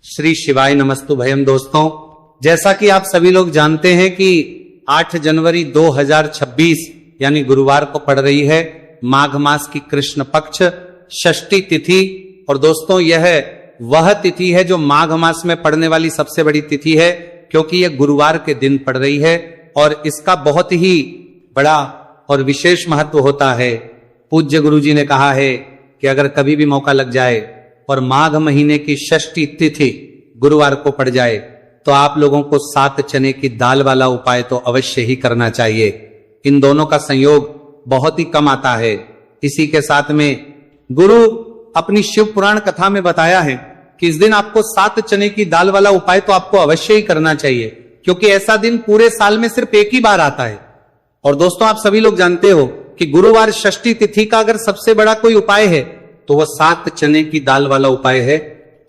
श्री शिवाय नमस्तु भयम। दोस्तों, जैसा कि आप सभी लोग जानते हैं कि 8 जनवरी 2026 यानी गुरुवार को पड़ रही है माघ मास की कृष्ण पक्ष षष्ठी तिथि। और दोस्तों, यह वह तिथि है जो माघ मास में पड़ने वाली सबसे बड़ी तिथि है, क्योंकि यह गुरुवार के दिन पड़ रही है और इसका बहुत ही बड़ा और विशेष महत्व होता है। पूज्य गुरु जी ने कहा है कि अगर कभी भी मौका लग जाए और माघ महीने की षष्ठी तिथि गुरुवार को पड़ जाए तो आप लोगों को 7 चने की दाल वाला उपाय तो अवश्य ही करना चाहिए। इन दोनों का संयोग बहुत ही कम आता है। इसी के साथ में गुरु अपनी शिव पुराण कथा में बताया है कि इस दिन आपको 7 चने की दाल वाला उपाय तो आपको अवश्य ही करना चाहिए, क्योंकि ऐसा दिन पूरे साल में सिर्फ एक ही बार आता है। और दोस्तों, आप सभी लोग जानते हो कि गुरुवार षष्ठी तिथि का अगर सबसे बड़ा कोई उपाय है तो वह 7 चने की दाल वाला उपाय है।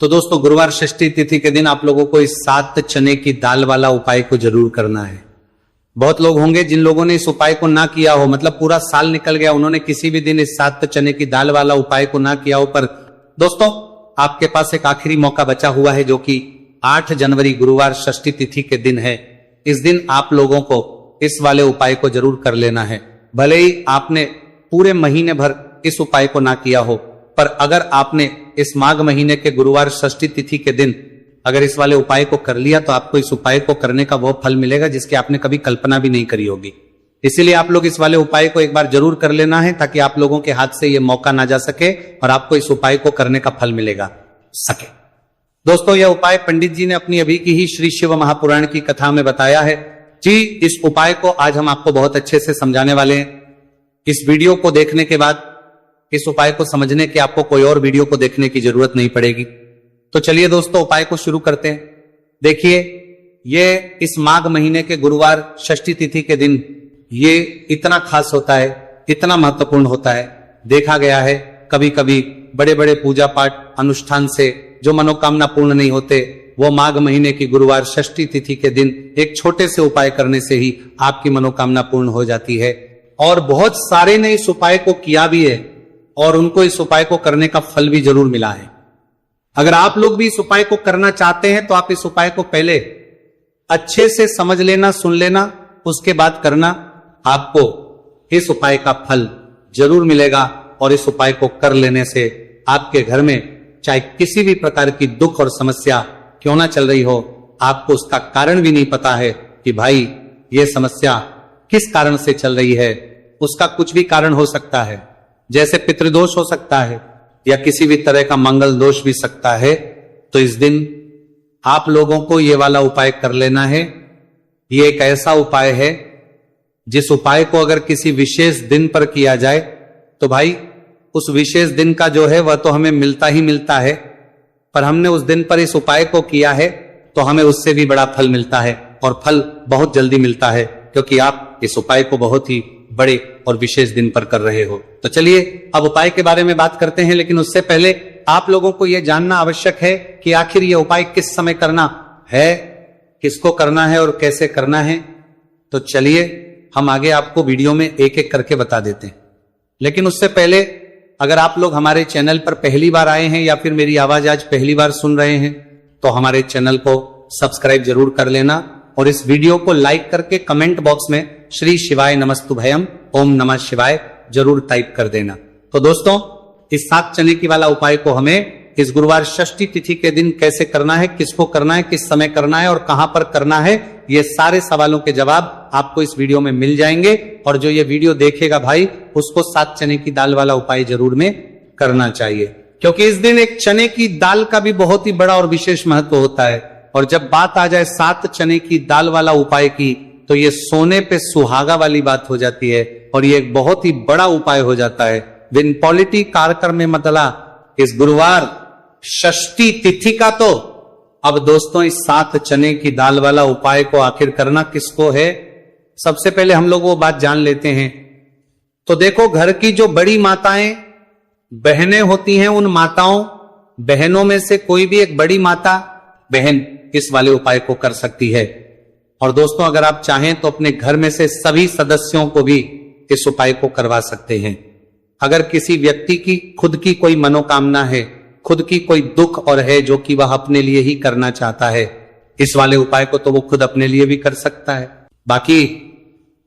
तो दोस्तों, गुरुवार षष्ठी तिथि के दिन आप लोगों को इस 7 चने की दाल वाला उपाय को जरूर करना है। बहुत लोग होंगे जिन लोगों ने इस उपाय को ना किया हो, मतलब पूरा साल निकल गया, उन्होंने किसी भी दिन इस 7 चने की दाल वाला उपाय को ना किया हो। पर दोस्तों, आपके पास एक आखिरी मौका बचा हुआ है, जो कि 8 जनवरी गुरुवार षष्ठी तिथि के दिन है। इस दिन आप लोगों को इस वाले उपाय को जरूर कर लेना है। भले ही आपने पूरे महीने भर इस उपाय को ना किया हो, पर अगर आपने इस माघ महीने के गुरुवार षष्ठी तिथि के दिन अगर इस वाले उपाय को कर लिया तो आपको इस उपाय को करने का वो फल मिलेगा जिसकी आपने कभी कल्पना भी नहीं करी होगी। इसीलिए आप लोग इस वाले उपाय को एक बार जरूर कर लेना है, ताकि आप लोगों के हाथ से ये मौका ना जा सके और आपको इस उपाय को करने का फल मिलेगा सके। दोस्तों, यह उपाय पंडित जी ने अपनी अभी की ही श्री शिव महापुराण की कथा में बताया है जी। इस उपाय को आज हम आपको बहुत अच्छे से समझाने वाले हैं। इस वीडियो को देखने के बाद इस उपाय को समझने के आपको कोई और वीडियो को देखने की जरूरत नहीं पड़ेगी। तो चलिए दोस्तों, उपाय को शुरू करते हैं। देखिए, ये इस माघ महीने के गुरुवार षष्ठी तिथि के दिन ये इतना खास होता है, इतना महत्वपूर्ण होता है। देखा गया है कभी कभी बड़े बड़े पूजा पाठ अनुष्ठान से जो मनोकामना पूर्ण नहीं होते, वो माघ महीने की गुरुवार षष्ठी तिथि के दिन एक छोटे से उपाय करने से ही आपकी मनोकामना पूर्ण हो जाती है। और बहुत सारे ने इस उपाय को किया भी है और उनको इस उपाय को करने का फल भी जरूर मिला है। अगर आप लोग भी इस उपाय को करना चाहते हैं तो आप इस उपाय को पहले अच्छे से समझ लेना, सुन लेना, उसके बाद करना। आपको इस उपाय का फल जरूर मिलेगा और इस उपाय को कर लेने से आपके घर में चाहे किसी भी प्रकार की दुख और समस्या क्यों ना चल रही हो, आपको उसका कारण भी नहीं पता है कि भाई ये समस्या किस कारण से चल रही है। उसका कुछ भी कारण हो सकता है, जैसे पितृदोष हो सकता है या किसी भी तरह का मंगल दोष भी सकता है। तो इस दिन आप लोगों को ये वाला उपाय कर लेना है। ये एक ऐसा उपाय है जिस उपाय को अगर किसी विशेष दिन पर किया जाए तो भाई उस विशेष दिन का जो है वह तो हमें मिलता ही मिलता है, पर हमने उस दिन पर इस उपाय को किया है तो हमें उससे भी बड़ा फल मिलता है, और फल बहुत जल्दी मिलता है, क्योंकि आप इस उपाय को बहुत ही बड़े और विशेष दिन पर कर रहे हो। तो चलिए अब उपाय के बारे में बात करते हैं, लेकिन उससे पहले आप लोगों को यह जानना आवश्यक है कि आखिर यह उपाय किस समय करना है, किसको करना है और कैसे करना है। तो चलिए हम आगे आपको वीडियो में एक एक करके बता देते हैं। लेकिन उससे पहले अगर आप लोग हमारे चैनल पर पहली बार आए हैं या फिर मेरी आवाज आज पहली बार सुन रहे हैं तो हमारे चैनल को सब्सक्राइब जरूर कर लेना और इस वीडियो को लाइक करके कमेंट बॉक्स में श्री शिवाय नमस्तु भयम ओम नमः शिवाय जरूर टाइप कर देना। तो दोस्तों, इस 7 चने की वाला उपाय को हमें इस गुरुवार षष्ठी तिथि के दिन कैसे करना है, किसको करना है, किस समय करना है और कहां पर करना है, ये सारे सवालों के जवाब आपको इस वीडियो में मिल जाएंगे। और जो ये वीडियो देखेगा भाई, उसको 7 चने की दाल वाला उपाय जरूर में करना चाहिए, क्योंकि इस दिन एक चने की दाल का भी बहुत ही बड़ा और विशेष महत्व होता है। और जब बात आ जाए 7 चने की दाल वाला उपाय की, तो ये सोने पे सुहागा वाली बात हो जाती है और ये एक बहुत ही बड़ा उपाय हो जाता है। विन पॉलिटी कार्यक्रम में मतलब इस गुरुवार षष्ठी तिथि का। तो अब दोस्तों, इस 7 चने की दाल वाला उपाय को आखिर करना किसको है, सबसे पहले हम लोग वो बात जान लेते हैं। तो देखो, घर की जो बड़ी माताएं बहनें होती हैं, उन माताओं बहनों में से कोई भी एक बड़ी माता बहन इस वाले उपाय को कर सकती है। और दोस्तों, अगर आप चाहें तो अपने घर में से सभी सदस्यों को भी इस उपाय को करवा सकते हैं। अगर किसी व्यक्ति की खुद की कोई मनोकामना है, खुद की कोई दुख और है जो कि वह अपने लिए ही करना चाहता है, इस वाले उपाय को तो वो खुद अपने लिए भी कर सकता है। बाकी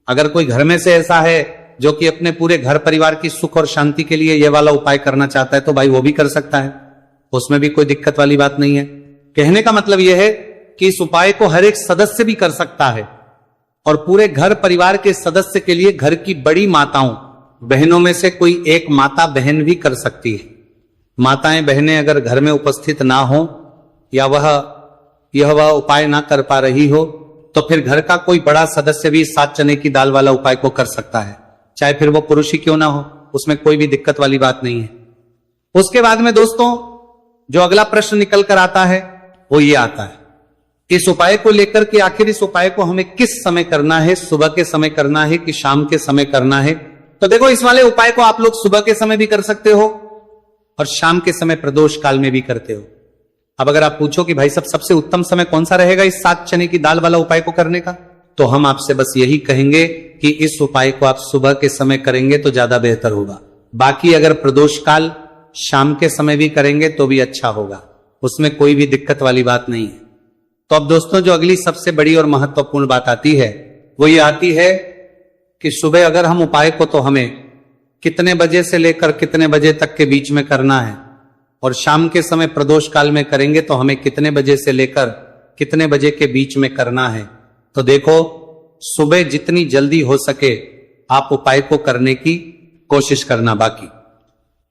अगर कोई घर में से ऐसा है जो कि अपने पूरे घर परिवार की सुख और शांति के लिए ये वाला उपाय करना चाहता है तो भाई वो भी कर सकता है, उसमें भी कोई दिक्कत वाली बात नहीं है। कहने का मतलब यह है कि इस उपाय को हर एक सदस्य भी कर सकता है और पूरे घर परिवार के सदस्य के लिए घर की बड़ी माताओं बहनों में से कोई एक माता बहन भी कर सकती है। माताएं बहनें अगर घर में उपस्थित ना हो या वह उपाय ना कर पा रही हो तो फिर घर का कोई बड़ा सदस्य भी 7 चने की दाल वाला उपाय को कर सकता है, चाहे फिर वो पुरुष ही क्यों ना हो, उसमें कोई भी दिक्कत वाली बात नहीं है। उसके बाद में दोस्तों जो अगला प्रश्न निकल कर आता है वो ये आता है, इस उपाय को लेकर के आखिर इस उपाय को हमें किस समय करना है, सुबह के समय करना है कि शाम के समय करना है। तो देखो इस वाले उपाय को आप लोग सुबह के समय भी कर सकते हो और शाम के समय प्रदोष काल में भी करते हो। अब अगर आप पूछो कि भाई सबसे उत्तम समय कौन सा रहेगा इस 7 चने की दाल वाला उपाय को करने का, तो हम आपसे बस यही कहेंगे कि इस उपाय को आप सुबह के समय करेंगे तो ज्यादा बेहतर होगा। बाकी अगर प्रदोष काल शाम के समय भी करेंगे तो भी अच्छा होगा, उसमें कोई भी दिक्कत वाली बात नहीं है। तो अब दोस्तों जो अगली सबसे बड़ी और महत्वपूर्ण बात आती है वो ये आती है कि सुबह अगर हम उपाय को तो हमें कितने बजे से लेकर कितने बजे तक के बीच में करना है और शाम के समय प्रदोष काल में करेंगे तो हमें कितने बजे से लेकर कितने बजे के बीच में करना है। तो देखो सुबह जितनी जल्दी हो सके आप उपाय को करने की कोशिश करना। बाकी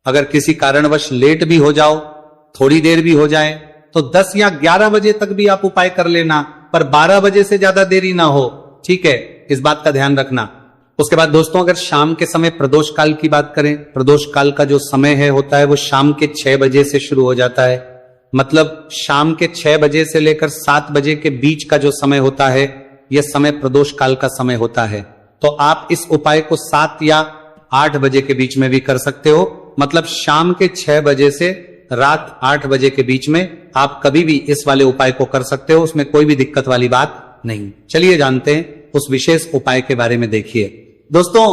अगर किसी कारणवश लेट भी हो जाओ, थोड़ी देर भी हो जाए तो 10 या 11 बजे तक भी आप उपाय कर लेना, पर 12 बजे से ज्यादा देरी ना हो, ठीक है, इस बात का ध्यान रखना। उसके बाद दोस्तों अगर शाम के समय प्रदोष काल की बात करें, प्रदोष काल का जो समय है होता है वो शाम के 6 बजे से शुरू हो जाता है, मतलब शाम के 6 बजे से लेकर 7 बजे के बीच का जो समय होता है यह समय प्रदोष काल का समय होता है। तो आप इस उपाय को 7 या 8 बजे के बीच में भी कर सकते हो, मतलब शाम के 6 बजे से रात 8 बजे के बीच में आप कभी भी इस वाले उपाय को कर सकते हो, उसमें कोई भी दिक्कत वाली बात नहीं। चलिए जानते हैं उस विशेष उपाय के बारे में। देखिए दोस्तों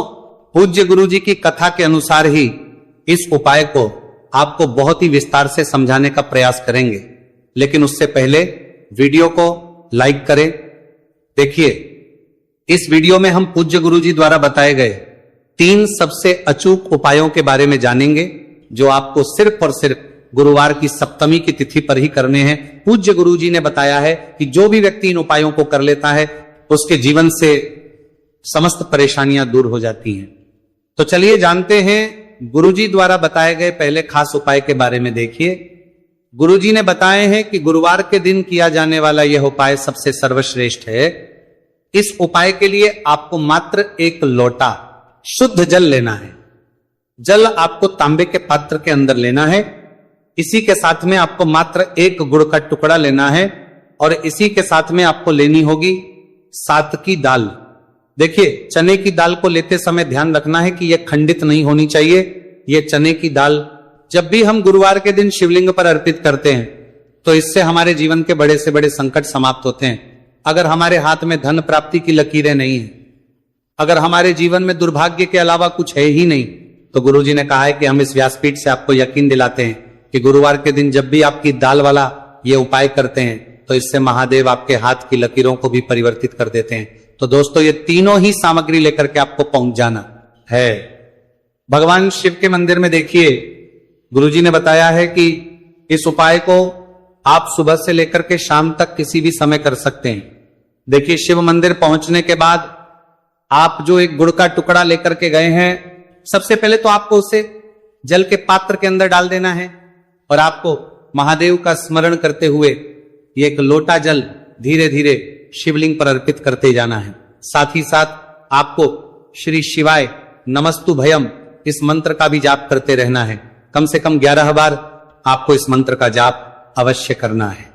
पूज्य गुरु जी की कथा के अनुसार ही इस उपाय को आपको बहुत ही विस्तार से समझाने का प्रयास करेंगे, लेकिन उससे पहले वीडियो को लाइक करें। देखिए इस वीडियो में हम पूज्य गुरु जी द्वारा बताए गए 3 सबसे अचूक उपायों के बारे में जानेंगे जो आपको सिर्फ और सिर्फ गुरुवार की सप्तमी की तिथि पर ही करने हैं। पूज्य गुरु जी ने बताया है कि जो भी व्यक्ति इन उपायों को कर लेता है उसके जीवन से समस्त परेशानियां दूर हो जाती हैं। तो चलिए जानते हैं गुरुजी द्वारा बताए गए पहले खास उपाय के बारे में। देखिए गुरुजी ने बताए हैं कि गुरुवार के दिन किया जाने वाला यह उपाय सबसे सर्वश्रेष्ठ है। इस उपाय के लिए आपको मात्र 1 लोटा शुद्ध जल लेना है। जल आपको तांबे के पात्र के अंदर लेना है। इसी के साथ में आपको मात्र 1 गुड़ का टुकड़ा लेना है और इसी के साथ में आपको लेनी होगी 7 की दाल। देखिए चने की दाल को लेते समय ध्यान रखना है कि यह खंडित नहीं होनी चाहिए। यह चने की दाल जब भी हम गुरुवार के दिन शिवलिंग पर अर्पित करते हैं तो इससे हमारे जीवन के बड़े से बड़े संकट समाप्त होते हैं। अगर हमारे हाथ में धन प्राप्ति की लकीरें नहीं है, अगर हमारे जीवन में दुर्भाग्य के अलावा कुछ है ही नहीं, तो गुरुजी ने कहा है कि हम इस व्यासपीठ से आपको यकीन दिलाते हैं कि गुरुवार के दिन जब भी आपकी दाल वाला ये उपाय करते हैं तो इससे महादेव आपके हाथ की लकीरों को भी परिवर्तित कर देते हैं। तो दोस्तों ये तीनों ही सामग्री लेकर के आपको पहुंच जाना है। भगवान शिव के मंदिर में देखिए गुरुजी ने बताया है कि इस उपाय को आप सुबह से लेकर के शाम तक किसी भी समय कर सकते हैं। देखिए शिव मंदिर पहुंचने के बाद आप जो एक गुड़ का टुकड़ा लेकर के गए हैं, सबसे पहले तो आपको उसे जल के पात्र के अंदर डाल देना है और आपको महादेव का स्मरण करते हुए ये एक लोटा जल धीरे धीरे शिवलिंग पर अर्पित करते जाना है। साथ ही साथ आपको श्री शिवाय नमस्तु भयम इस मंत्र का भी जाप करते रहना है। कम से कम 11 बार आपको इस मंत्र का जाप अवश्य करना है।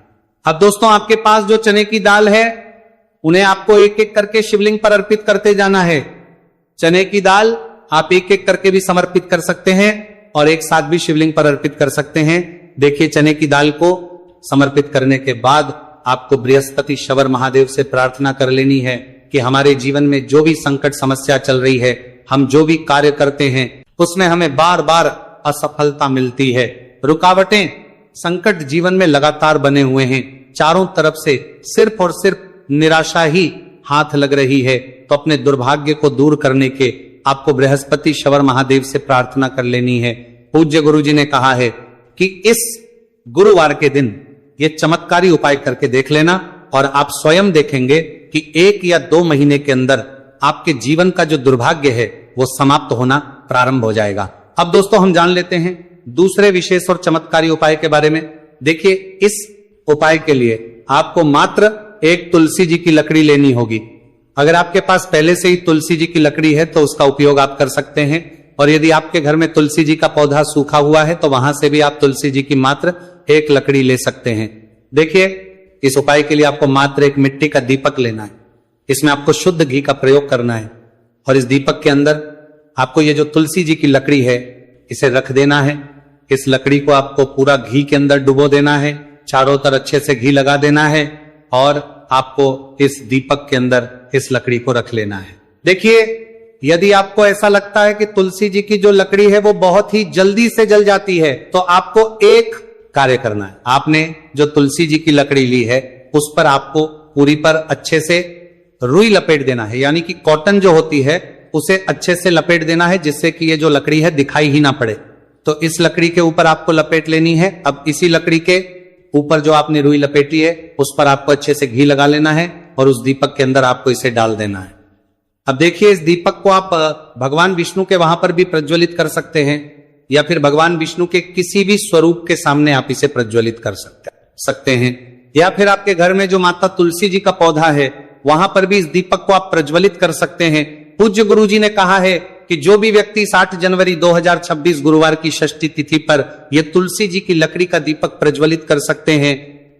अब दोस्तों आपके पास जो चने की दाल है उन्हें आपको एक एक करके शिवलिंग पर अर्पित करते जाना है। चने की दाल आप एक एक करके भी समर्पित कर सकते हैं और एक साथ भी शिवलिंग पर अर्पित कर सकते हैं। देखिए चने की दाल को समर्पित करने के बाद आपको बृहस्पति शवर महादेव से प्रार्थना कर लेनी है कि हमारे जीवन में जो भी संकट समस्या चल रही है, हम जो भी कार्य करते हैं उसमें हमें बार बार असफलता मिलती है, रुकावटें संकट जीवन में लगातार बने हुए हैं, चारों तरफ से सिर्फ और सिर्फ निराशा ही हाथ लग रही है, तो अपने दुर्भाग्य को दूर करने के आपको बृहस्पति शवर महादेव से प्रार्थना कर लेनी है। पूज्य गुरु जी ने कहा है कि इस गुरुवार के दिन ये चमत्कारी उपाय करके देख लेना और आप स्वयं देखेंगे कि 1 या 2 महीने के अंदर आपके जीवन का जो दुर्भाग्य है वो समाप्त होना प्रारंभ हो जाएगा। अब दोस्तों हम जान लेते हैं दूसरे विशेष और चमत्कारी उपाय के बारे में। देखिए, इस उपाय के लिए आपको मात्र एक तुलसी जी की लकड़ी लेनी होगी। अगर आपके पास पहले से ही तुलसी जी की लकड़ी है तो उसका उपयोग आप कर सकते हैं, और यदि आपके घर में तुलसी जी का पौधा सूखा हुआ है तो वहां से भी आप तुलसी जी की मात्र एक लकड़ी ले सकते हैं। देखिए, इस उपाय के लिए आपको मात्र एक मिट्टी का दीपक लेना है। इसमें आपको शुद्ध घी का प्रयोग करना है और इस दीपक के अंदर आपको ये जो तुलसी जी की लकड़ी है इसे रख देना है। इस लकड़ी को आपको पूरा घी के अंदर डुबो देना है, चारों तरफ अच्छे से घी लगा देना है और आपको इस दीपक के अंदर इस लकड़ी को रख लेना है। देखिए, यदि आपको ऐसा लगता है कि तुलसी जी की जो लकड़ी है वो बहुत ही जल्दी से जल जाती है, तो आपको एक कार्य करना है। आपने जो तुलसी जी की लकड़ी ली है उस पर आपको पूरी पर अच्छे से रुई लपेट देना है, यानी कि कॉटन जो होती है उसे अच्छे से लपेट देना है, जिससे कि ये जो लकड़ी है दिखाई ही ना पड़े। तो इस लकड़ी के ऊपर आपको लपेट लेनी है। अब इसी लकड़ी के ऊपर जो आपने रुई लपेटी है उस पर आपको अच्छे से घी लगा लेना है और उस दीपक के अंदर आपको इसे डाल देना है। अब देखिए, इस दीपक को आप भगवान विष्णु के वहां पर भी प्रज्वलित कर सकते हैं, या फिर भगवान विष्णु के किसी भी स्वरूप के सामने आप इसे प्रज्वलित कर सकते हैं, या फिर आपके घर में जो माता तुलसी जी का पौधा है वहां पर भी इस दीपक को आप प्रज्वलित कर सकते हैं। पूज्य गुरु जी ने कहा है कि जो भी व्यक्ति 8 जनवरी 2026 गुरुवार की षष्ठी तिथि पर यह तुलसी जी की लकड़ी का दीपक प्रज्वलित कर सकते हैं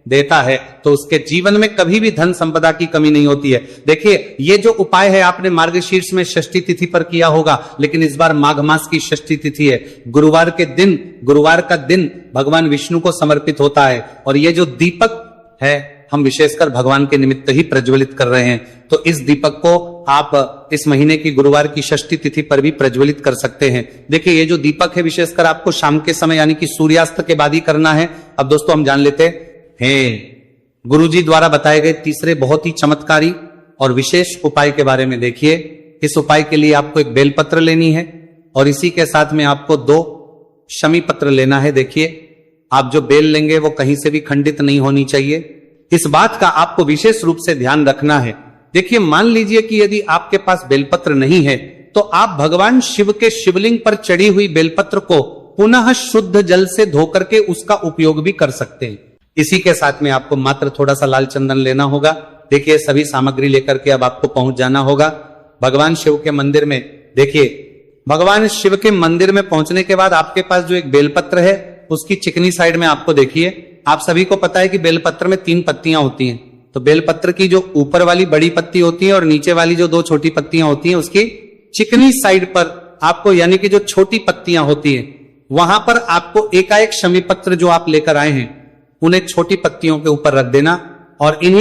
देता है तो उसके जीवन में कभी भी धन संपदा की कमी नहीं होती है। देखिए, ये जो उपाय है आपने मार्गशीर्ष में षष्ठी तिथि पर किया होगा, लेकिन इस बार माघ मास की षष्ठी तिथि है। गुरुवार के दिन, गुरुवार का दिन भगवान विष्णु को समर्पित होता है और ये जो दीपक है हम विशेषकर भगवान के निमित्त ही प्रज्वलित कर रहे हैं। तो इस दीपक को आप इस महीने की गुरुवार की षष्ठी तिथि पर भी प्रज्वलित कर सकते हैं। देखिए, ये जो दीपक है विशेषकर आपको शाम के समय यानी कि सूर्यास्त के बाद ही करना है। अब दोस्तों हम जान लेते हैं गुरुजी द्वारा बताए गए तीसरे बहुत ही चमत्कारी और विशेष उपाय के बारे में। देखिए, इस उपाय के लिए आपको एक बेलपत्र लेनी है और इसी के साथ में आपको 2 शमी पत्र लेना है। देखिए, आप जो बेल लेंगे वो कहीं से भी खंडित नहीं होनी चाहिए, इस बात का आपको विशेष रूप से ध्यान रखना है। देखिए, मान लीजिए कि यदि आपके पास बेलपत्र नहीं है तो आप भगवान शिव के शिवलिंग पर चढ़ी हुई बेलपत्र को पुनः शुद्ध जल से धोकर के उसका उपयोग भी कर सकते हैं। इसी के साथ में आपको मात्र थोड़ा सा लाल चंदन लेना होगा। देखिए, सभी सामग्री लेकर के अब आपको पहुंच जाना होगा भगवान शिव के मंदिर में। देखिए, भगवान शिव के मंदिर में पहुंचने के बाद आपके पास जो एक बेलपत्र है उसकी चिकनी साइड में आपको देखिए, आप सभी को पता है कि बेलपत्र में 3 पत्तियां होती हैं। तो बेलपत्र की जो ऊपर वाली बड़ी पत्ती होती है और नीचे वाली जो 2 छोटी पत्तियां होती हैं उसकी चिकनी साइड पर आपको, यानी कि जो छोटी पत्तियां होती हैं वहां पर आपको एकाएक शमी पत्र जो आप लेकर आए हैं उन्हें छोटी पत्तियों के ऊपर रख देना और इन्हीं